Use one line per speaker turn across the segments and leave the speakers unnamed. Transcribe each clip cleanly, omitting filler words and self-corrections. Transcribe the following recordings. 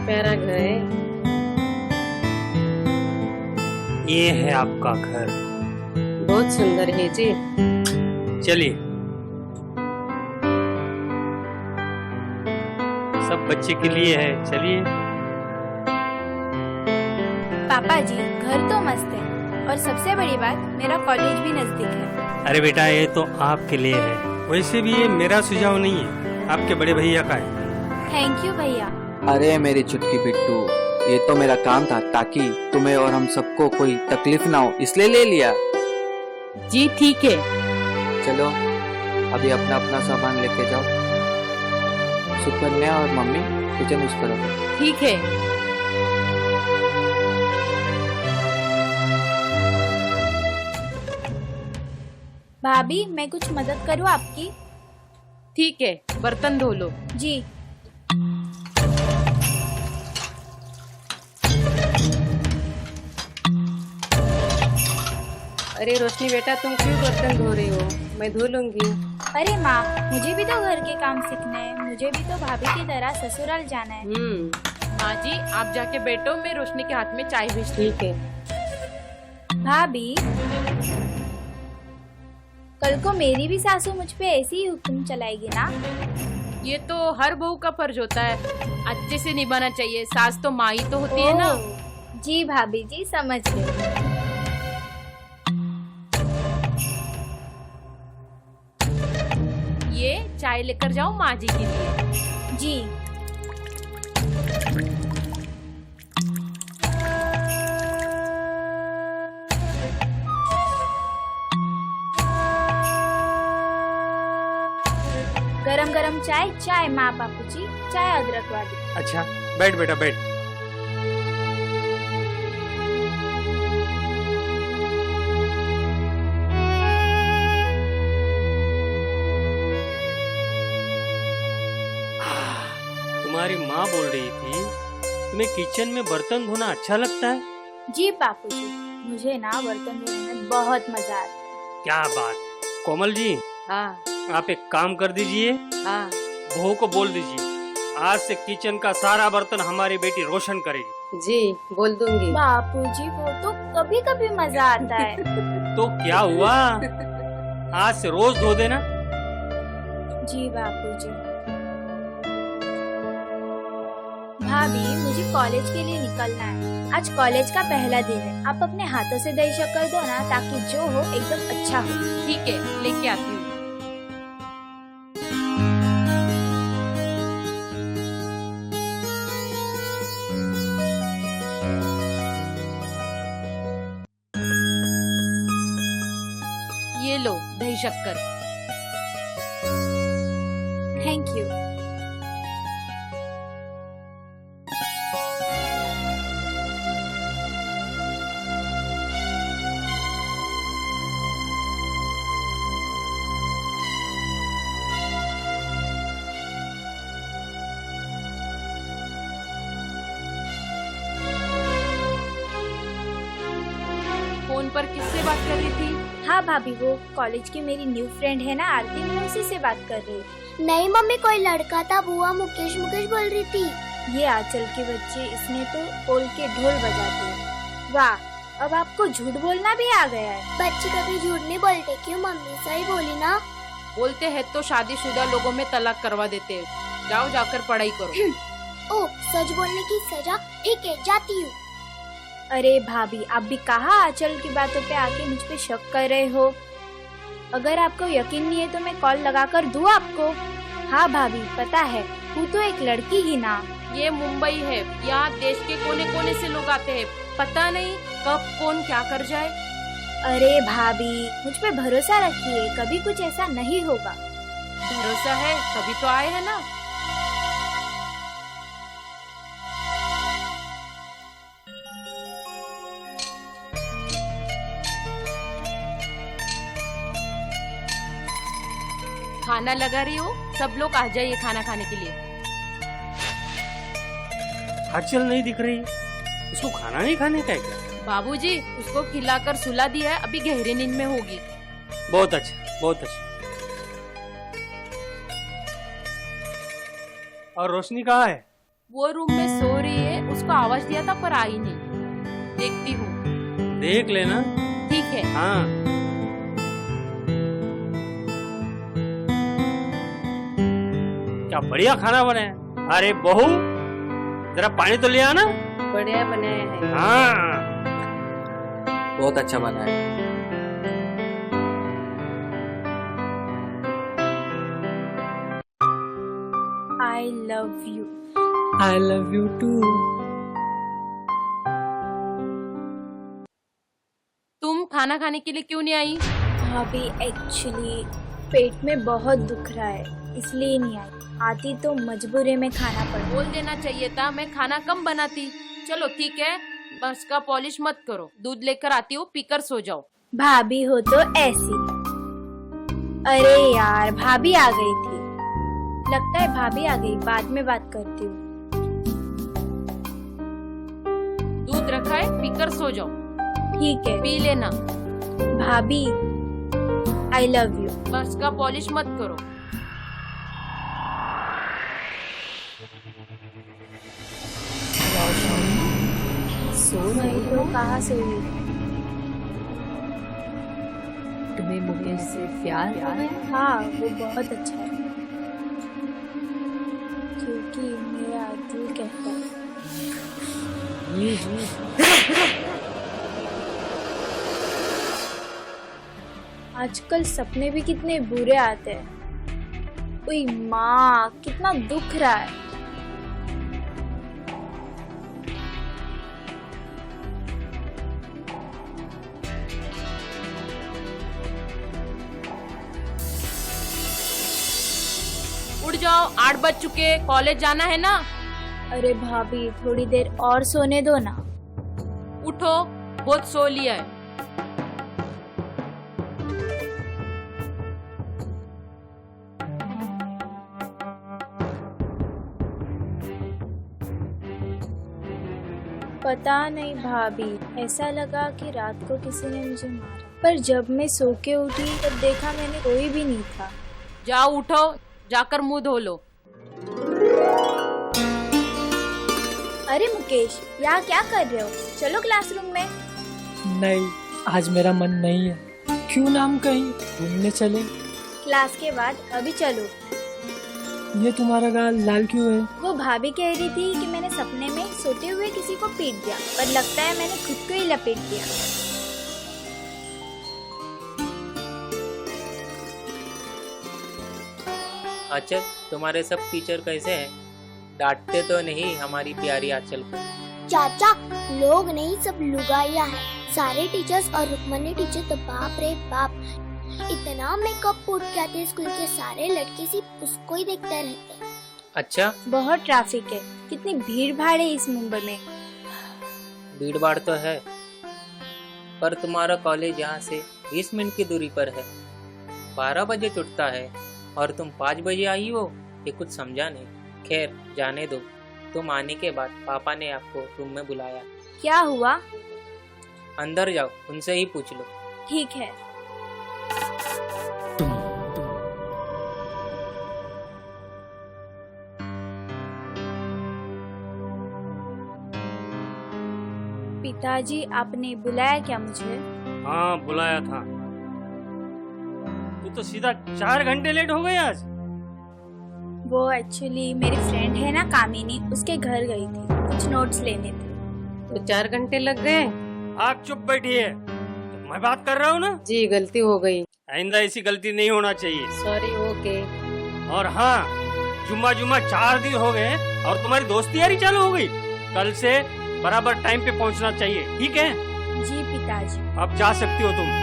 प्यारा घर है।
ये है आपका घर।
बहुत सुंदर है जी।
चलिए, सब बच्चे के लिए है, चलिए।
पापा जी, घर तो मस्त है और सबसे बड़ी बात, मेरा कॉलेज भी नजदीक है।
अरे बेटा, ये तो आपके लिए है, वैसे भी ये मेरा सुझाव नहीं है, आपके बड़े भैया का है।
थैंक यू भैया।
अरे मेरी चुटकी बिट्टू, ये तो मेरा काम था ताकि तुम्हें और हम सबको कोई तकलीफ ना हो, इसलिए ले लिया।
जी ठीक है।
चलो अभी अपना अपना सामान लेके जाओ। सुकन्या और मम्मी किचन यूज करो।
ठीक है।
भाभी, मैं कुछ मदद करूँ आपकी?
ठीक है, बर्तन धो लो।
जी।
अरे रोशनी बेटा, तुम क्यों बर्तन धो रही हो? मैं धो लूंगी।
अरे माँ, मुझे भी तो घर के काम सीखने हैं, मुझे भी तो भाभी की तरह ससुराल जाना है।
माँ जी, आप जाके बैठो, मैं रोशनी के हाथ में चाय भेजती हूँ।
ठीक है।
भाभी, कल को मेरी भी सासू मुझ पे ऐसी ही हुक्म चलाएगी ना?
ये तो हर बहू का फर्ज होता है, अच्छे से निभाना चाहिए। सास तो माँ ही तो होती है ना।
जी भाभी जी, समझ गए।
ये चाय लेकर जाओ माँ जी के लिए।
जी। गरम गरम चाय, चाय माँ बापू जी, चाय अदरक वाली।
अच्छा, बैठ बेटा बैठ। तुम्हारी माँ बोल रही थी तुम्हें किचन में बर्तन धोना अच्छा लगता है।
जी बापू जी, मुझे ना बर्तन धोने में बहुत मजा आता है।
क्या बात। कोमल जी,
हाँ
आप एक काम कर दीजिए,
हाँ।
बहू को बोल दीजिए आज से किचन का सारा बर्तन हमारी बेटी रोशन करेगी।
जी बोल दूंगी।
बापू जी, वो तो कभी कभी मजा आता है।
तो क्या हुआ, आज से रोज धो देना।
जी बापू जी। भाभी, मुझे कॉलेज के लिए निकलना है। आज कॉलेज का पहला दिन है, आप अपने हाथों से दही शक्कर दो ना, ताकि जो हो एकदम अच्छा हो।
ठीक है, लेके आती हूँ। ये लो दही शक्कर।
Thank you.
फोन पर किससे बात कर रही थी?
हाँ भाभी, वो कॉलेज की मेरी न्यू फ्रेंड है ना आरती, मैं उसी से बात कर रही।
नहीं मम्मी, कोई लड़का था, बुआ मुकेश मुकेश बोल रही थी।
ये आंचल के बच्चे, इसने तो पोल के ढोल बजाते हैं। वाह, अब आपको झूठ बोलना भी आ गया है।
बच्चे कभी झूठ नहीं बोलते। क्यों मम्मी, सही बोली ना?
बोलते हैं तो शादीशुदा लोगों में तलाक करवा देते हैं। जाओ जाकर पढ़ाई करो।
ओ, सच बोलने की सजा। ठीक है, जाती हूँ।
अरे भाभी, आप भी कहाँ आंचल की बातों पे आके मुझ पे शक कर रहे हो? अगर आपको यकीन नहीं है तो मैं कॉल लगाकर दूँ आपको? हाँ भाभी, पता है, वो तो एक लड़की ही ना।
ये मुंबई है, यहाँ देश के कोने कोने से लोग आते हैं, पता नहीं कब कौन क्या कर जाए।
अरे भाभी, मुझ पे भरोसा रखिए, कभी कुछ ऐसा नहीं होगा।
भरोसा है तभी तो आए हैं ना। खाना लगा रही हो, सब लोग आ जाइए खाना खाने के लिए।
आंचल नहीं दिख रही, उसको खाना नहीं खाने का है क्या?
बाबूजी, उसको खिलाकर सुला दिया है, अभी गहरी नींद में होगी।
बहुत अच्छा, बहुत अच्छा। और रोशनी कहाँ है?
वो रूम में सो रही है, उसको आवाज दिया था पर आई नहीं। देखती हूँ।
देख लेना।
ठीक है।
हाँ। क्या बढ़िया खाना बना है। अरे बहू, जरा पानी तो ले आना।
बढ़िया बनाया है।
हाँ।
बहुत अच्छा बना है।
I love you.
I love you too.
तुम खाना खाने के लिए क्यों नहीं आई?
भाभी एक्चुअली पेट में बहुत दुख रहा है, इसलिए नहीं आई। आती तो मजबूरी में खाना पड़ा।
बोल देना चाहिए था, मैं खाना कम बनाती। चलो ठीक है, बस का पॉलिश मत करो। दूध लेकर आती हूँ, पीकर सो जाओ।
भाभी हो तो ऐसी। अरे यार, भाभी आ गई थी। लगता है भाभी आ गई, बाद में बात करती हूँ।
दूध रखा है, पीकर सो जाओ।
ठीक है।
पी लेना।
भाभी आई लव यू।
बस का पॉलिश मत करो।
सो
मैं
रही
तो
हो?
कहाँ से हुई?
तुम्हें मुकेश से प्यार हो गया?
हाँ, वो बहुत अच्छा है, क्योंकि मेरा दिल कहता है। आजकल सपने भी कितने बुरे आते हैं। ओए माँ, कितना दुख रहा है।
उठ जाओ, 8 बज चुके, कॉलेज जाना है ना।
अरे भाभी, थोड़ी देर और सोने दो ना।
उठो, बहुत सो लिया है।
पता नहीं भाभी, ऐसा लगा कि रात को किसी ने मुझे मारा, पर जब मैं सो के उठी तब देखा मैंने कोई भी नहीं था।
जाओ उठो, जाकर मुंह धो लो।
अरे मुकेश, यहाँ क्या कर रहे हो? चलो क्लासरूम में।
नहीं, आज मेरा मन नहीं है। क्यों ना हम कहीं घूमने चले?
क्लास के बाद अभी चलो।
ये तुम्हारा गाल लाल क्यों है?
वो भाभी कह रही थी कि मैंने सपने में सोते हुए किसी को पीट दिया, पर लगता है मैंने खुद को ही लपेट दिया।
आंचल, तुम्हारे सब टीचर कैसे हैं? डांटते तो नहीं हमारी प्यारी आंचल को?
चाचा, लोग नहीं सब लुगाइया है। सारे टीचर्स और रुक्मणी टीचर तो बाप रे बाप, इतना मेकअप पुट के आते स्कूल के सारे लड़के सिर्फ उसको ही देखते रहते।
अच्छा,
बहुत ट्रैफिक है, कितनी भीड़ भाड़ है इस मुंबई में।
भीड़ भाड़ तो है, पर तुम्हारा कॉलेज यहाँ से 20 मिनट की दूरी पर है। 12 बजे छूटता है और तुम 5 बजे आई हो, ये कुछ समझा नहीं। खैर जाने दो। तुम आने के बाद पापा ने आपको रूम में बुलाया।
क्या हुआ?
अंदर जाओ, उनसे ही पूछ लो।
ठीक है। पिताजी, आपने बुलाया क्या मुझे?
हाँ, बुलाया था। तू तो सीधा 4 घंटे लेट हो गई आज।
वो एक्चुअली मेरी फ्रेंड है ना कामिनी, उसके घर गई थी, कुछ नोट्स लेने थे।
तो 4 घंटे लग गए।
आप चुप बैठिए, तो मैं बात कर रहा हूँ ना।
जी, गलती हो गई।
आइंदा ऐसी गलती नहीं होना चाहिए।
सॉरी। ओके।
और हाँ, जुम्मा 4 दिन हो गए और तुम्हारी दोस्ती यारी चालू हो गई। कल से बराबर टाइम पे पहुंचना चाहिए, ठीक है?
जी पिताजी।
अब जा सकती हो तुम।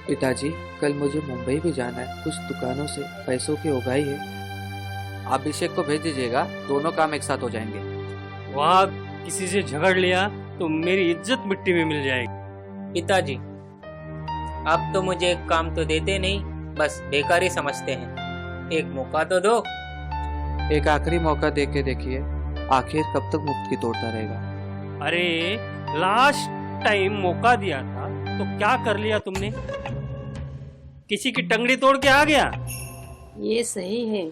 पिताजी, कल मुझे मुंबई भी जाना है। कुछ दुकानों से पैसों की उगाही है। आप अभिषेक को भेज दीजिएगा, दोनों काम एक साथ हो जाएंगे।
वहाँ किसी से झगड़ लिया तो मेरी इज्जत मिट्टी में मिल जाएगी।
पिताजी, आप तो मुझे एक काम तो देते नहीं, बस बेकार ही समझते हैं। एक मौका तो दो।
एक आखिरी मौका दे के देखिए, आखिर कब तक मुफ्त की तोड़ता रहेगा।
अरे लास्ट टाइम मौका दिया था तो क्या कर लिया तुमने? किसी की टंगड़ी तोड़ के आ गया।
ये सही है।